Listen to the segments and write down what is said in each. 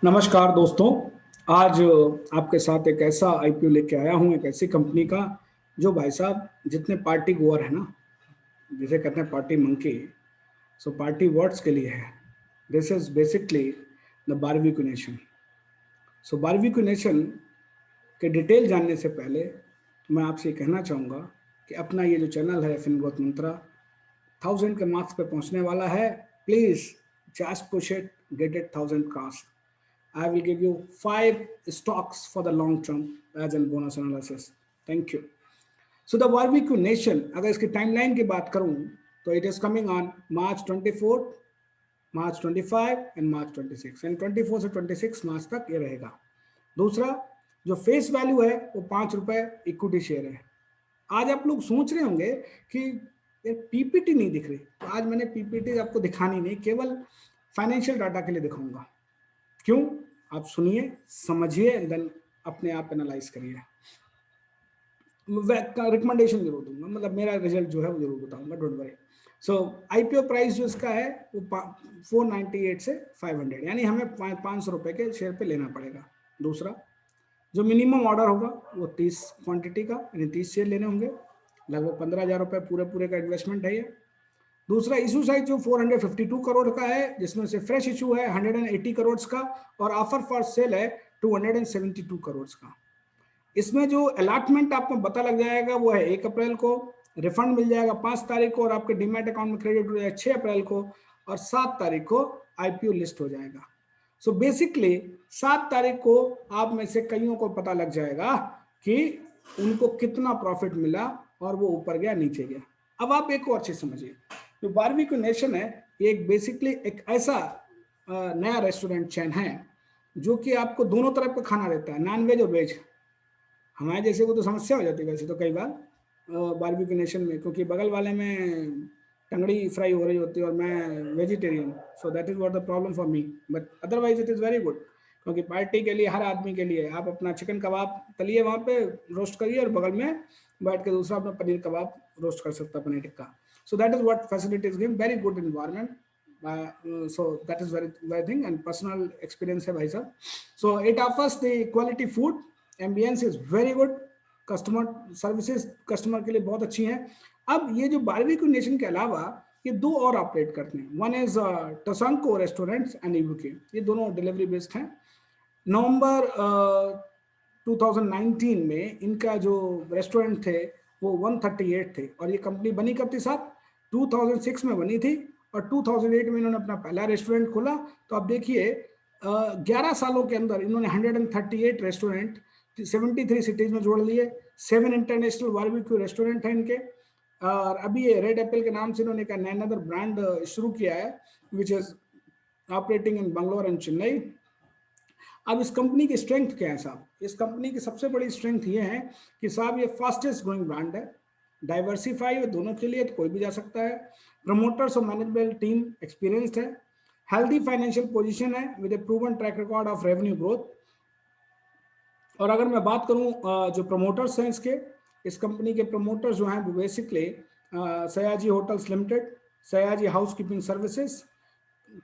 नमस्कार दोस्तों। आज आपके साथ एक ऐसा आईपीओ लेके आया हूँ, एक ऐसी कंपनी का जो भाई साहब जितने पार्टी गोअर है ना, जिसे कहते हैं पार्टी मंकी, सो पार्टी वर्ड्स के लिए है। This is basically the Barbeque Nation. So Barbeque Nation के डिटेल जानने से पहले मैं आपसे ये कहना चाहूँगा कि अपना ये जो चैनल है फिनगोत मंत्रा 1000 के मार्क्स पे पहुंचने वाला है। Please just push it, get it 1000 cross. I will give you 5 stocks for the long term as in bonus analysis. Thank you. So the barbecue nation, अगर इसकी टाइमलाइन की बात करूं तो it is coming on March 24, March 25 and March 26 and 24 से 26 मार्च तक ये रहेगा। दूसरा जो फेस वैल्यू है वो ₹5 इक्विटी शेयर है। आज आप लोग सोच रहे होंगे कि पीपीटी नहीं दिख रही, तो आज मैंने पीपीटी आपको दिखानी नहीं, केवल फाइनेंशियल डाटा के लिए दिखाऊंगा। क्यों? आप सुनिए, समझिए, देन अपने आप एनालाइज करिए। रिकमेंडेशन जरूर दूंगा, मतलब मेरा रिजल्ट जो है वो जरूर बताऊंगा, don't worry. So IPO price जो इसका है वो 498 से 500, यानी हमें ₹500 के शेयर पे लेना पड़ेगा। दूसरा जो मिनिमम ऑर्डर होगा वो 30 क्वांटिटी का, यानी 30 शेयर लेने होंगे। लगभग ₹15,000 पूरे का इन्वेस्टमेंट है ये। दूसरा इशू साइज जो 452 करोड़ का है, जिसमें से फ्रेश इशू है 180 करोड़ का और ऑफर फॉर सेल है 272 करोड़ का। इसमें जो अलॉटमेंट आपको पता लग जाएगा वो है 1 अप्रैल को, रिफंड मिल जाएगा 5 तारीख को और आपके डीमैट अकाउंट में क्रेडिट हो जाएगा 6 अप्रैल को और 7 तारीख को आईपीओ लिस्ट हो जाएगा। सो बेसिकली 7 तारीख को आप में से कईयों को पता लग जाएगा कि उनको कितना प्रॉफिट मिला और वो ऊपर गया नीचे गया। अब आप एक और चीज समझिए, जो बारबेक्यू नेशन है ये एक बेसिकली एक ऐसा नया रेस्टोरेंट चेन है जो कि आपको दोनों तरफ का खाना देता है, नॉन वेज और वेज। हमारे जैसे को तो समस्या हो जाती है वैसे तो कई बार बारबेक्यू नेशन में, क्योंकि बगल वाले में टंगड़ी फ्राई हो रही होती है और मैं vegetarian, so that is what the problem for me, but otherwise it is very good. क्योंकि पार्टी के लिए, हर आदमी के लिए आप अपना चिकन कबाब तलिए वहाँ पे रोस्ट करिए और बगल में बैठ के दूसरा अपना पनीर कबाब रोस्ट कर सकता है, paneer tikka. So that is what facilities give, very good environment. So that is very thing and personal experience है भाई साहब. So it offers the quality food, ambience is very good, customer services customer के लिए बहुत अच्छी हैं। अब ये जो बारबेक्यू नेशन के अलावा ये दो और ऑपरेट करते हैं, वन इज टसंको रेस्टोरेंट्स एंड ईबुके, ये दोनों डिलीवरी बेस्ड हैं। नवंबर 2019 में इनका जो रेस्टोरेंट थे वो 138 थे और ये कंपनी बनी कब थी साहब? 2006 में बनी थी और 2008 में इन्होंने अपना पहला रेस्टोरेंट खोला। तो आप देखिए 11 सालों के अंदर इन्होंने 138 रेस्टोरेंट 73 सिटीज में जोड़ लिए। 7 इंटरनेशनल बारबेक्यू रेस्टोरेंट है इनके और अभी ये रेड एप्पल के नाम से इन्होंने एक अनदर ब्रांड शुरू किया है which is operating in Bangalore and Chennai. अब इस कंपनी की स्ट्रेंथ क्या है साहब? इस कंपनी की सबसे बड़ी स्ट्रेंथ ये है कि साहब ये फास्टेस्ट ग्रोइंग ब्रांड है, डाइवर्सिफाई है दोनों के लिए, तो कोई भी जा सकता है। प्रमोटर्स और मैनेजमेंट टीम एक्सपीरियंस्ड है, हेल्दी फाइनेंशियल पोजीशन है with A proven track record of revenue growth. और अगर मैं बात करूं जो प्रमोटर्स हैं इस कंपनी के प्रमोटर्स जो हैं वो basically Sayaji hotels limited, Sayaji housekeeping services,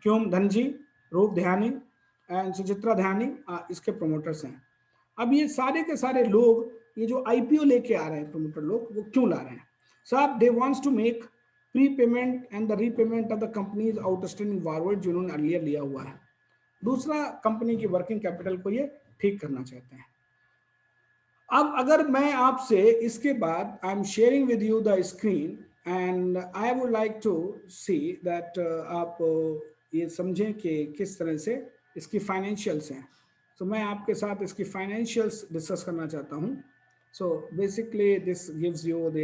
Kayum Dhanani, Raoof Dhanani and Suchitra ध्यानी इसके प्रमोटर्स हैं। अब ये सारे के सारे लोग ये जो आईपीओ लेके आ रहे हैं प्रमोटर लोग, वो क्यों ला रहे हैं साहब? They wants to make prepayment and the repayment of the companies outstanding forward जो उन्होंने अर्लियर लिया हुआ है। दूसरा, कंपनी की वर्किंग कैपिटल को ये ठीक करना चाहते हैं। अब अगर मैं आपसे इसके बाद I am sharing with you the screen and I would like to see that आप ये समझें कि किस तरह से इसकी फाइनेंशियल्स हैं। तो मैं आपके साथ इसकी फाइनेंशियल्स डिस्कस करना चाहता हूँ। So basically this gives you the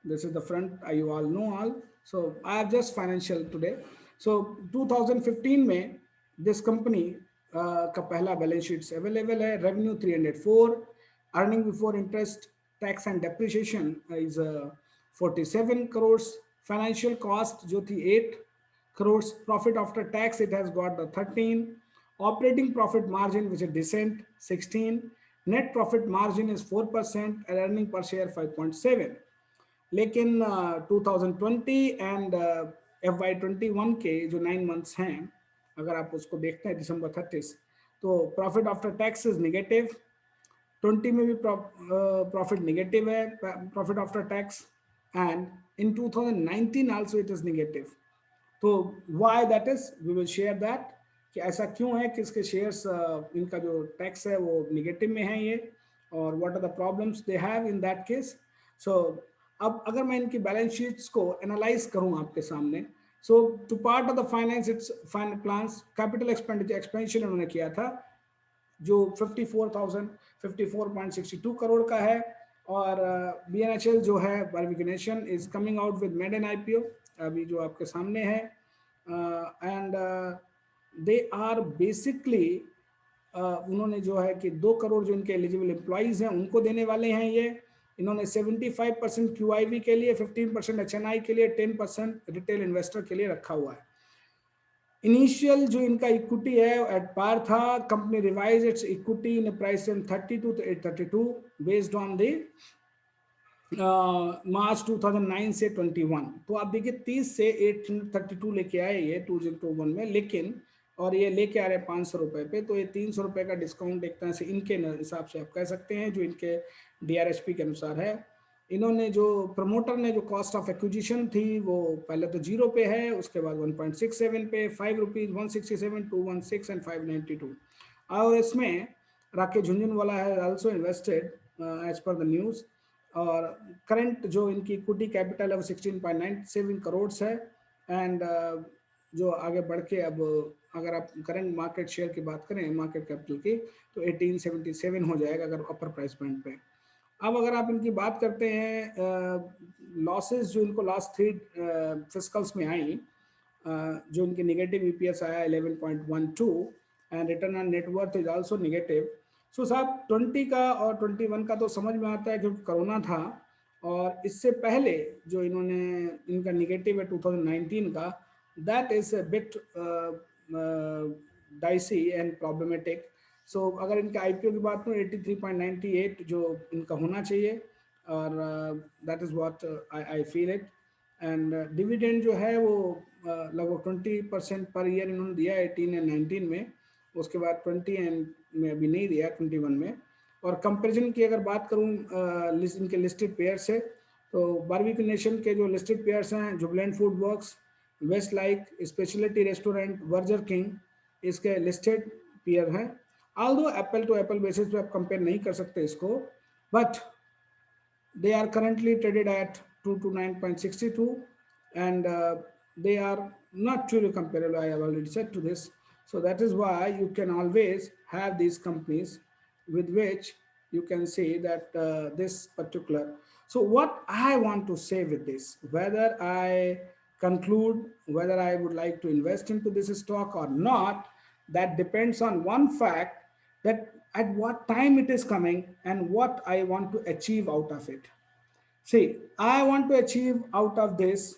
this is the front, you all know all. So I have just financial today. So 2015 में this company का पहला बैलेंस शीट्स अवेलेबल है। Revenue 304, earning before interest tax and depreciation is 47 crore, financial cost जो थी 8 crore, profit after tax it has got the 13, operating profit margin which is decent 16, net profit margin is 4% and earning per share 5.7। लेकिन 2020 and FY21 के जो 9 months हैं अगर आप उसको देखते हैं December 30, तो profit after tax is negative, 20 में भी प्रॉफिट नेगेटिव है, profit after tax, and in 2019 also it is negative. तो why that is, we will share that, कि ऐसा क्यों है कि इसके शेयर्स इनका जो टैक्स है वो निगेटिव में है ये, और what are the problems they have in that case. So अब अगर मैं इनकी बैलेंस शीट्स को एनालाइज करूं आपके सामने, so two part of the finance it's fine plans, capital expenditure expansion उन्होंने किया था जो 54,054.62 करोड़ का है, और BNHL जो है Barbeque Nation is coming out with maiden IPO अभी जो आपके सामने है, एंड दे आर बेसिकली उन्होंने जो है कि 2 करोड़ जो इनके एलिजिबल एम्प्लॉइज हैं उनको देने वाले हैं ये। इन्होंने 75% QIV के लिए, 15% HNI के लिए, 10% रिटेल इन्वेस्टर के लिए रखा हुआ है। इनिशियल जो इनका इक्विटी है एट पार था, company revise its equity in price range 32 to 832 based on the March 2009 से 21। तो आप देखिए 30 से 832 लेके आए ये 2021 में, लेकिन और ये लेके आ रहे हैं 500 रुपए पे, तो ये 300 रुपए का डिस्काउंट एक तरह से इनके हिसाब से आप कह सकते हैं, जो इनके DRHP के अनुसार है। इन्होंने जो प्रमोटर ने जो कॉस्ट ऑफ एक्विजिशन थी वो पहले तो 0 पे है, उसके बाद 1.67 पे, 5 रुपीज, 167, 216 एंड 592। और इसमें राकेश झुंझुनवाला है also invested as per the news, और करंट जो इनकी इक्विटी कैपिटल है वो 16.97 करोड़ है, एंड जो आगे बढ़ के अब अगर आप करंट मार्केट शेयर की बात करें मार्केट कैपिटल की, तो 1877 हो जाएगा अगर अपर प्राइस पॉइंट पे। अब अगर आप इनकी बात करते हैं लॉसेस जो इनको लास्ट 3 फिस्कल्स में आई, जो इनके नेगेटिव EPS आया 11.12 and return on net worth is also negative. So साहब 20 का और 21 का तो समझ में आता है क्योंकि कोरोना था, और इससे पहले जो इन्होंने इनका नेगेटिव है 2019 का, that is a bit dicey and problematic. So अगर इनका IPO की बात करूँ 83.98 जो इनका होना चाहिए, और that is what I feel it. And dividend जो है वो लगभग 20% पर ईयर इन्होंने दिया 18 एंड 19 में, उसके बाद 20 एंड में अभी नहीं दिया 21 में। और कंपैरिजन की अगर बात करूँ इनके लिस्टेड पेयर से, तो बारहवीं नेशन के जो लिस्टेड पेयर्स हैं Jubilant Food Works, Westlife, speciality restaurant, Burger King, इसके लिस्टेड पेयर हैं। Although apple to apple basis पे आप कंपेयर नहीं कर सकते इसको, but they are currently traded at 229.62, and they are not truly comparable. I have already said to this. So that is why you can always have these companies with which you can say that this particular. So what I want to say with this, whether I conclude whether I would like to invest into this stock or not, that depends on one fact, that at what time it is coming and what I want to achieve out of it. See, I want to achieve out of this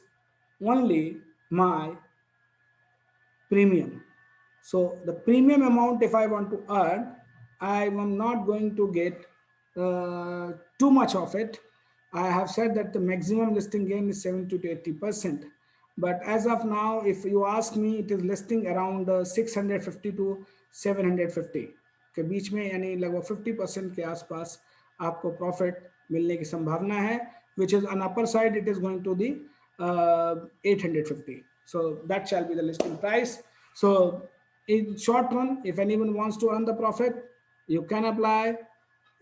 only my premium. So the premium amount, if I want to earn, I am not going to get too much of it. I have said that the maximum listing gain is 70 to 80%. But as of now, if you ask me, it is listing around 650 to 750 के बीच में, यानी लगभग 50% के आसपास आपको profit मिलने की संभावना है, which is on upper side it is going to the 850. So that shall be the listing price. So in short run, if anyone wants to earn the profit, you can apply.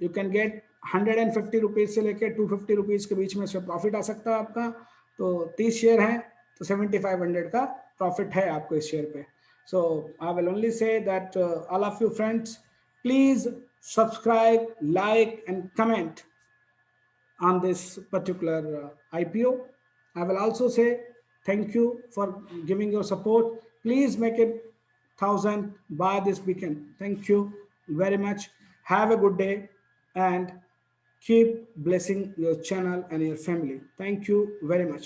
You can get 150 rupees से लेकर 250 rupees के बीच में इसमें profit आ सकता है आपका। तो 30 share हैं तो 7500 का प्रॉफिट है आपको इस शेयर पे। So I will only say that all of you friends, please subscribe, like and comment on this particular IPO. I will also say thank you for giving your support. Please make it 1,000 by this weekend. Thank you very much. Have a good day and keep blessing your channel and your family. Thank you very much.